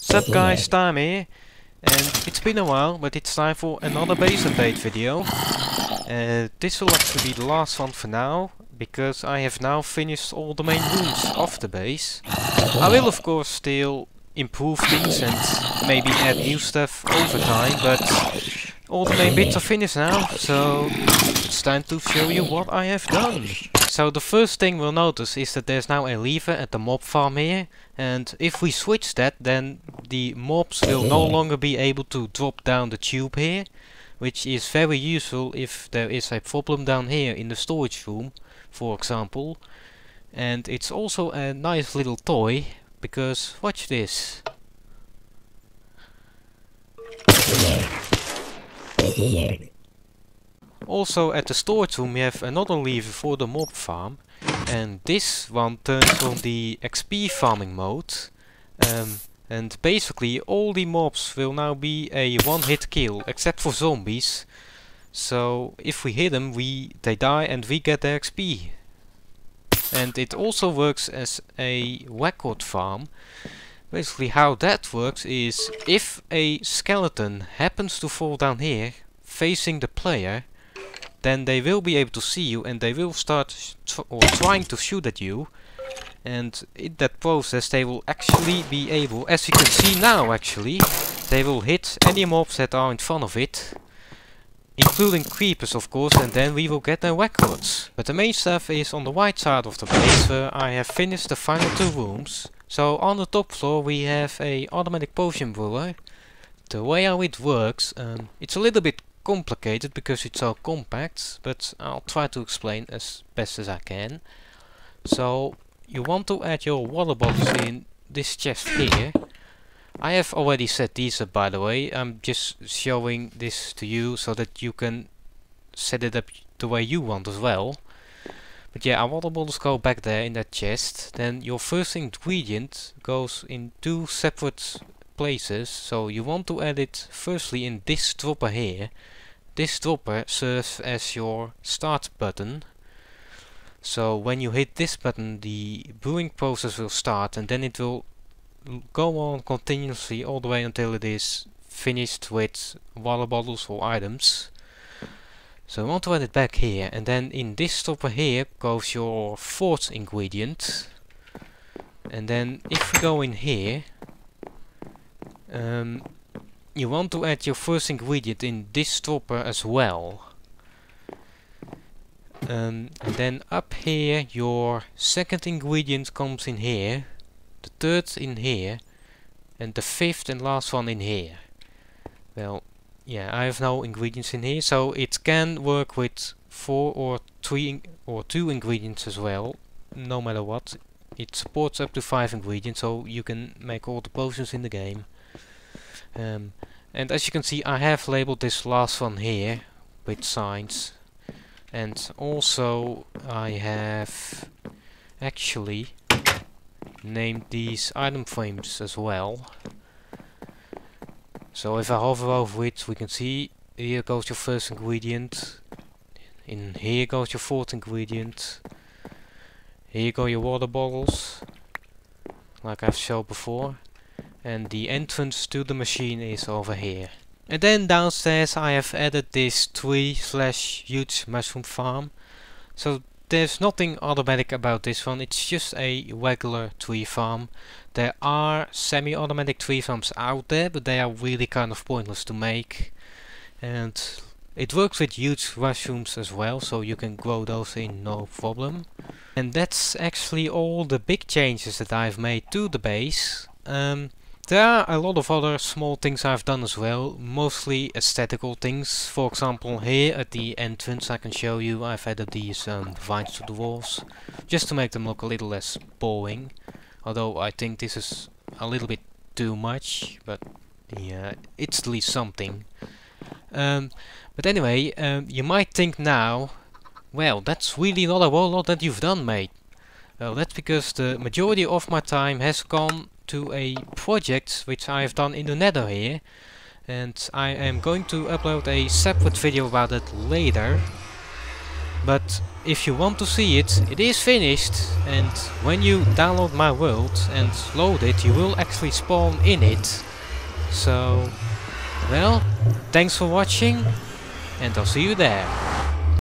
Sup guys, Time here, and it's been a while, but it's time for another base update video. This will actually be the last one for now, because I have now finished all the main rooms of the base. I will of course still improve things and maybe add new stuff over time, but all the main bits are finished now, so it's time to show you what I have done. So the first thing we'll notice is that there's now a lever at the mob farm here, and if we switch that, then the mobs will no longer be able to drop down the tube here, which is very useful if there is a problem down here in the storage room, for example. And it's also a nice little toy, because watch this. Also at the storage room we have another lever for the mob farm, and this one turns on the XP farming mode, and basically all the mobs will now be a one-hit kill except for zombies. So if we hit them, they die and we get their XP. And it also works as a record farm. Basically how that works is if a skeleton happens to fall down here facing the player, then they will be able to see you and they will start trying to shoot at you. And in that process they will actually be able, as you can see now actually, they will hit any mobs that are in front of it, including creepers of course, and then we will get their records. But the main stuff is on the right side of the base, where I have finished the final two rooms. So on the top floor we have a automatic potion brewer. The way how it works, it's a little bit complicated because it's so compact, but I'll try to explain as best as I can. So you want to add your water bottles in this chest here. I have already set these up, by the way. I'm just showing this to you so that you can set it up the way you want as well. But yeah, our water bottles go back there in that chest. Then your first ingredient goes in two separate places, so you want to add it firstly in this dropper here. This dropper serves as your start button, so when you hit this button the brewing process will start, and then it will go on continuously all the way until it is finished with water bottles or items. So I want to add it back here, and then in this dropper here goes your fourth ingredient. And then if we go in here, you want to add your first ingredient in this dropper as well. And then up here your second ingredient comes in here, the third in here, and the fifth and last one in here. Well, yeah, I have no ingredients in here, so it can work with 4 or 3 or 2 ingredients as well, no matter what. It supports up to 5 ingredients, so you can make all the potions in the game. And as you can see, I have labeled this last one here with signs, and also I have actually named these item frames as well. So if I hover over it, we can see here goes your first ingredient, in here goes your fourth ingredient, here go your water bottles, like I've shown before, and the entrance to the machine is over here. And then downstairs I have added this tree/huge mushroom farm. So there's nothing automatic about this one, it's just a regular tree farm. There are semi-automatic tree farms out there, but they are really kind of pointless to make. And it works with huge mushrooms as well, so you can grow those in no problem. And that's actually all the big changes that I've made to the base. There are a lot of other small things I've done as well, mostly aesthetical things. For example, here at the entrance I can show you I've added these vines to the walls, just to make them look a little less boring. Although I think this is a little bit too much, but yeah, it's at least something. But anyway, you might think now, well, that's really not a whole lot that you've done, mate. Well, that's because the majority of my time has gone to a project which I have done in the Nether here, and I am going to upload a separate video about it later. But if you want to see it, it is finished, and when you download my world and load it, you will actually spawn in it. So, well, thanks for watching, and I'll see you there.